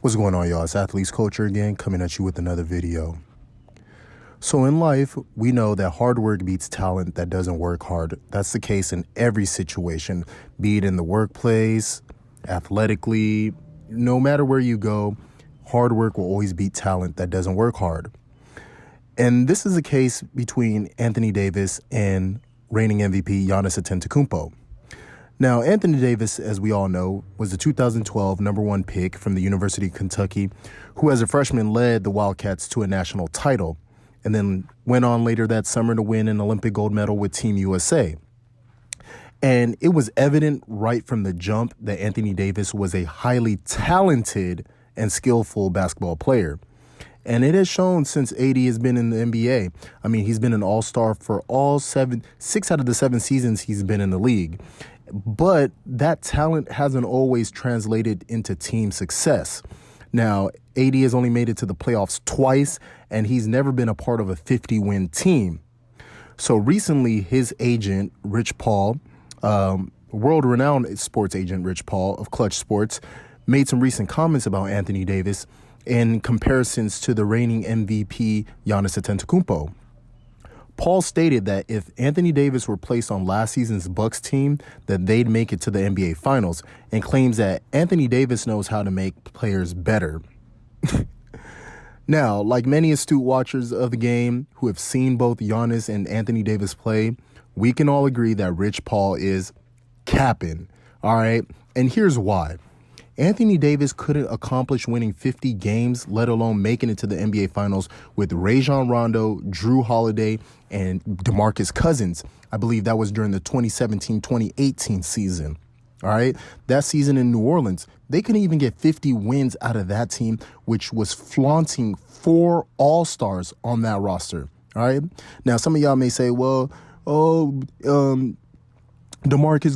What's going on, y'all? It's Athletes Culture again, coming at you with another video. So in life, we know that hard work beats talent that doesn't work hard. That's the case in every situation, be it in the workplace, athletically, no matter where you go, hard work will always beat talent that doesn't work hard. And this is the case between Anthony Davis and reigning MVP Giannis Antetokounmpo. Now, Anthony Davis, as we all know, was the 2012 number one pick from the University of Kentucky, who as a freshman led the Wildcats to a national title, and then went on later that summer to win an Olympic gold medal with Team USA. And it was evident right from the jump that Anthony Davis was a highly talented and skillful basketball player. And it has shown since AD has been in the NBA. I mean, he's been an all-star for six out of the 7 seasons he's been in the league. But that talent hasn't always translated into team success. Now, AD has only made it to the playoffs twice, and he's never been a part of a 50-win team. So recently, his agent, Rich Paul, world-renowned sports agent Rich Paul of Clutch Sports, made some recent comments about Anthony Davis in comparisons to the reigning MVP Giannis Antetokounmpo. Paul stated that if Anthony Davis were placed on last season's Bucks team, that they'd make it to the NBA Finals, and claims that Anthony Davis knows how to make players better. Now, like many astute watchers of the game who have seen both Giannis and Anthony Davis play, we can all agree that Rich Paul is capping, all right? And here's why. Anthony Davis couldn't accomplish winning 50 games, let alone making it to the NBA Finals with Rajon Rondo, Jrue Holiday, and DeMarcus Cousins. I believe that was during the 2017-2018 season. All right. That season in New Orleans, they couldn't even get 50 wins out of that team, which was flaunting 4 All-Stars on that roster. All right. Now, some of y'all may say, well, DeMarcus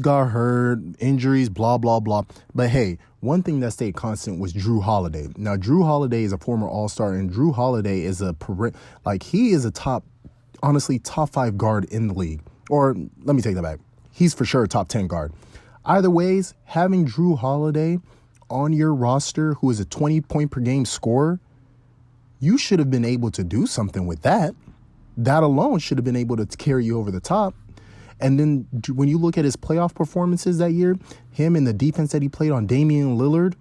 got hurt, injuries, blah, blah, blah. But hey, one thing that stayed constant was Jrue Holiday. Now, Jrue Holiday is a former All-Star, and Jrue Holiday is he is a top 5 guard in the league. Or let me take that back. He's for sure a top 10 guard. Either ways, having Jrue Holiday on your roster, who is a 20-point per game scorer, you should have been able to do something with that. That alone should have been able to carry you over the top. And then when you look at his playoff performances that year, him and the defense that he played on Damian Lillard,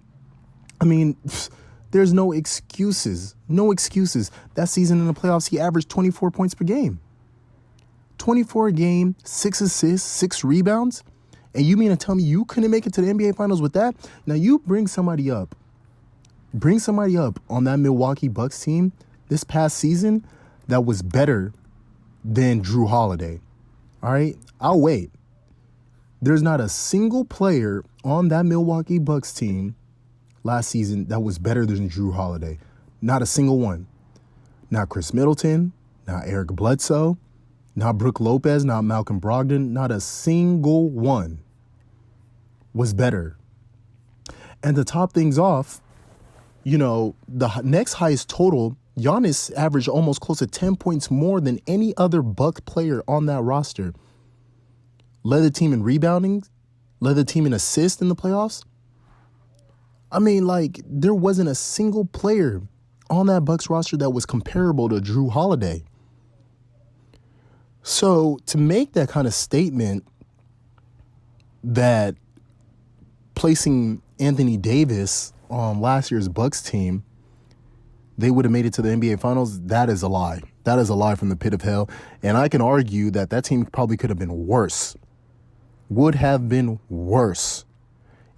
I mean, there's no excuses. No excuses. That season in the playoffs, he averaged 24 points per game. 24 a game, 6 assists, 6 rebounds. And you mean to tell me you couldn't make it to the NBA Finals with that? Now you bring somebody up on that Milwaukee Bucks team this past season that was better than Jrue Holiday. All right, I'll wait. There's not a single player on that Milwaukee Bucks team last season that was better than Jrue Holiday. Not a single one. Not Chris Middleton, not Eric Bledsoe, not Brook Lopez, not Malcolm Brogdon. Not a single one was better. And to top things off, the next highest total, Giannis averaged almost close to 10 points more than any other Buck player on that roster. Led the team in rebounding, led the team in assists in the playoffs. I mean, there wasn't a single player on that Bucks roster that was comparable to Jrue Holiday. So to make that kind of statement that placing Anthony Davis on last year's Bucks team, they would have made it to the NBA Finals, that is a lie. That is a lie from the pit of hell. And I can argue that team probably could have been worse. Would have been worse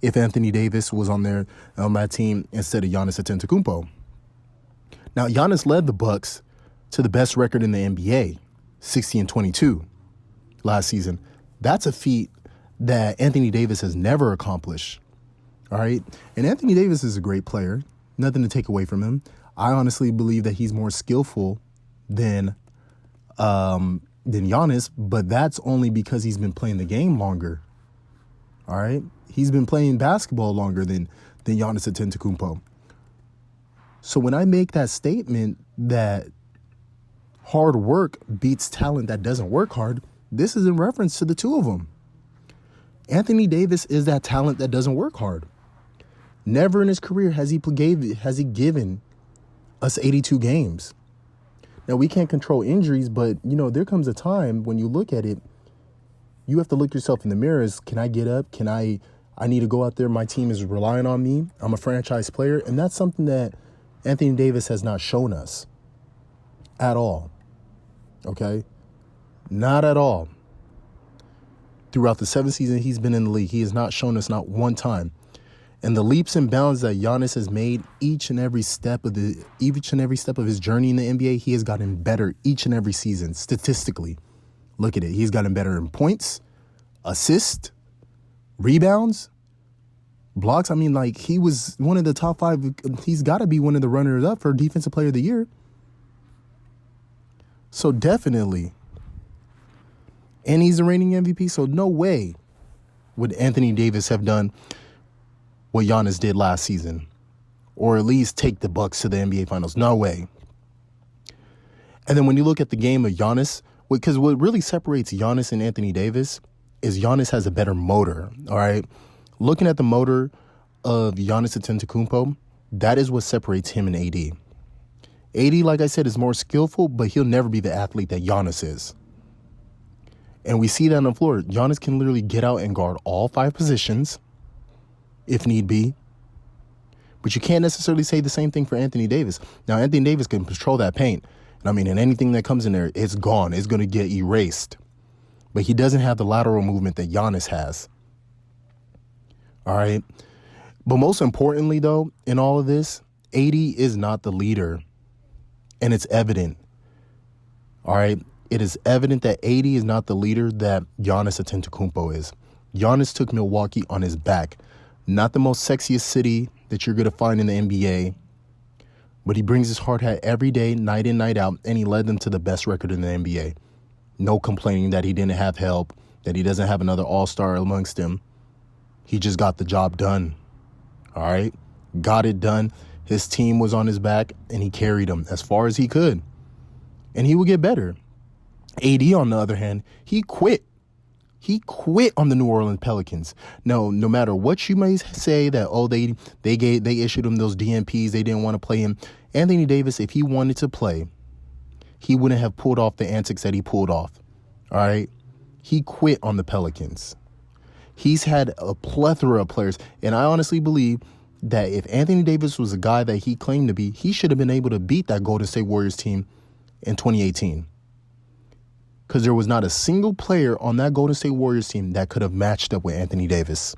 if Anthony Davis was on that team instead of Giannis Antetokounmpo. Now, Giannis led the Bucks to the best record in the NBA, 60-22 last season. That's a feat that Anthony Davis has never accomplished. All right. And Anthony Davis is a great player. Nothing to take away from him. I honestly believe that he's more skillful than Giannis, but that's only because he's been playing the game longer. All right. He's been playing basketball longer than Giannis Antetokounmpo. So when I make that statement that hard work beats talent that doesn't work hard, this is in reference to the two of them. Anthony Davis is that talent that doesn't work hard. Never in his career has he given us 82 games. Now, we can't control injuries, but, there comes a time when you look at it, you have to look yourself in the mirror. Can I get up? I need to go out there. My team is relying on me. I'm a franchise player. And that's something that Anthony Davis has not shown us at all. Okay? Not at all. Throughout the 7 seasons he's been in the league, he has not shown us not one time. And the leaps and bounds that Giannis has made each and every step of his journey in the NBA, he has gotten better each and every season statistically. Look at it. He's gotten better in points, assists, rebounds, blocks. I mean, he was one of the top 5. He's got to be one of the runners up for Defensive Player of the Year. So definitely. And he's the reigning MVP. So no way would Anthony Davis have done what Giannis did last season, or at least take the Bucks to the NBA Finals. No way. And then when you look at the game of Giannis, because what really separates Giannis and Anthony Davis is Giannis has a better motor, all right? Looking at the motor of Giannis Antetokounmpo, that is what separates him and AD. AD, like I said, is more skillful, but he'll never be the athlete that Giannis is. And we see that on the floor. Giannis can literally get out and guard all 5 positions, if need be. But you can't necessarily say the same thing for Anthony Davis. Now, Anthony Davis can control that paint. And anything that comes in there, it's gone. It's going to get erased. But he doesn't have the lateral movement that Giannis has. All right. But most importantly, though, in all of this, AD is not the leader. And it's evident. All right. It is evident that AD is not the leader that Giannis Antetokounmpo is. Giannis took Milwaukee on his back. Not the most sexiest city that you're going to find in the NBA. But he brings his hard hat every day, night in, night out, and he led them to the best record in the NBA. No complaining that he didn't have help, that he doesn't have another all-star amongst him. He just got the job done. All right? Got it done. His team was on his back, and he carried them as far as he could. And he would get better. AD, on the other hand, he quit. He quit on the New Orleans Pelicans. No matter what you may say that, they issued him those DNPs, they didn't want to play him. Anthony Davis, if he wanted to play, he wouldn't have pulled off the antics that he pulled off. All right? He quit on the Pelicans. He's had a plethora of players, and I honestly believe that if Anthony Davis was a guy that he claimed to be, he should have been able to beat that Golden State Warriors team in 2018. Because there was not a single player on that Golden State Warriors team that could have matched up with Anthony Davis.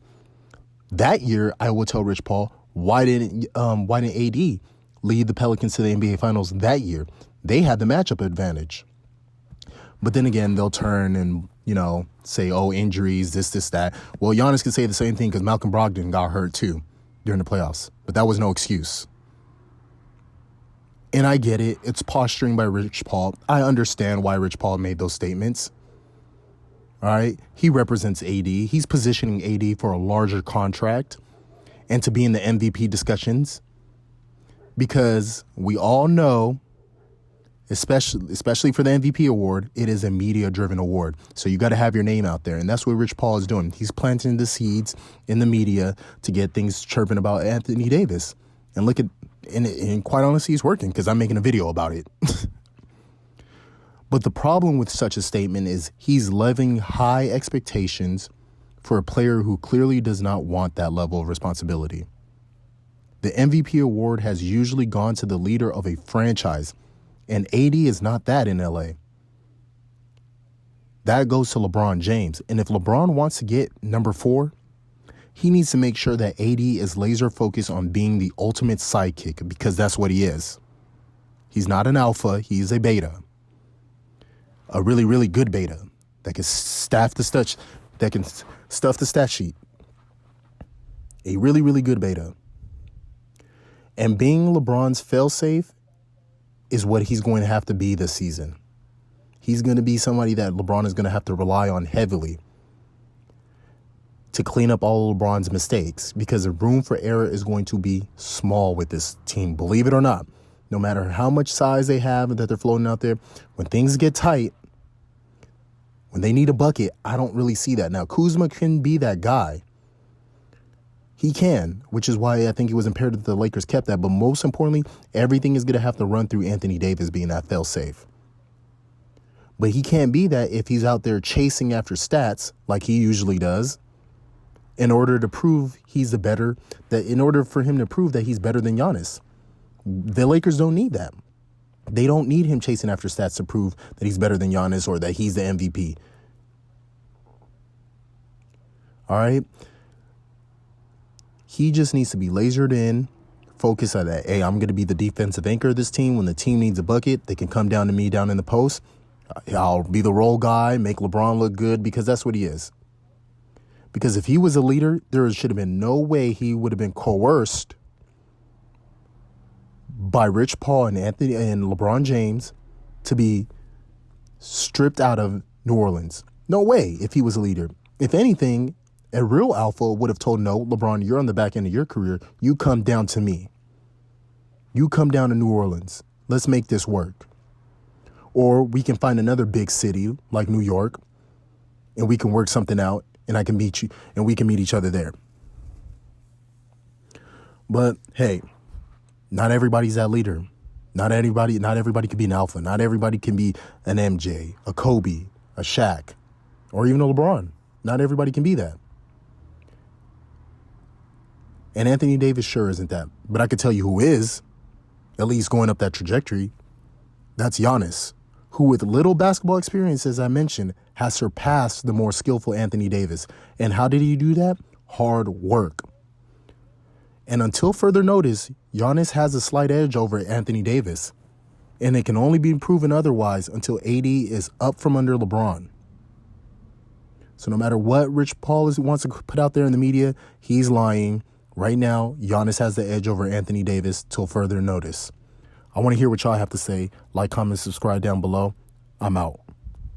That year, I will tell Rich Paul, why didn't AD lead the Pelicans to the NBA Finals that year? They had the matchup advantage. But then again, they'll turn and, say, injuries, this, that. Well, Giannis can say the same thing because Malcolm Brogdon got hurt too during the playoffs. But that was no excuse. And I get it. It's posturing by Rich Paul. I understand why Rich Paul made those statements. All right. He represents AD. He's positioning AD for a larger contract and to be in the MVP discussions. Because we all know, especially for the MVP award, it is a media-driven award. So you got to have your name out there. And that's what Rich Paul is doing. He's planting the seeds in the media to get things chirping about Anthony Davis. And look at, and quite honestly, it's working because I'm making a video about it. But the problem with such a statement is he's levying high expectations for a player who clearly does not want that level of responsibility. The MVP award has usually gone to the leader of a franchise, and AD is not that in LA. That goes to LeBron James. And if LeBron wants to get number 4, he needs to make sure that AD is laser focused on being the ultimate sidekick because that's what he is. He's not an alpha. He's a beta. A really, really good beta that can stuff the stat sheet. A really, really good beta. And being LeBron's failsafe is what he's going to have to be this season. He's going to be somebody that LeBron is going to have to rely on heavily to clean up all of LeBron's mistakes because the room for error is going to be small with this team. Believe it or not, no matter how much size they have that they're floating out there, when things get tight, when they need a bucket, I don't really see that. Now, Kuzma can be that guy. He can, which is why I think it was imperative that the Lakers kept that. But most importantly, everything is going to have to run through Anthony Davis being that fail-safe. But he can't be that if he's out there chasing after stats like he usually does in order to prove in order for him to prove that he's better than Giannis. The Lakers don't need that. They don't need him chasing after stats to prove that he's better than Giannis or that he's the MVP. All right? He just needs to be lasered in, focus on that. Hey, I'm going to be the defensive anchor of this team. When the team needs a bucket, they can come down to me down in the post. I'll be the role guy, make LeBron look good, because that's what he is. Because if he was a leader, there should have been no way he would have been coerced by Rich Paul and Anthony and LeBron James to be stripped out of New Orleans. No way if he was a leader. If anything, a real alpha would have told, no, LeBron, you're on the back end of your career. You come down to me. You come down to New Orleans. Let's make this work. Or we can find another big city like New York and we can work something out and I can meet you and we can meet each other there. But hey, not everybody's that leader. Not everybody can be an alpha. Not everybody can be an MJ, a Kobe, a Shaq, or even a LeBron. Not everybody can be that. And Anthony Davis sure isn't that. But I could tell you who is, at least going up that trajectory. That's Giannis, who with little basketball experience, as I mentioned, has surpassed the more skillful Anthony Davis. And how did he do that? Hard work. And until further notice, Giannis has a slight edge over Anthony Davis. And it can only be proven otherwise until AD is up from under LeBron. So no matter what Rich Paul wants to put out there in the media, he's lying. Right now, Giannis has the edge over Anthony Davis till further notice. I want to hear what y'all have to say. Like, comment, subscribe down below. I'm out.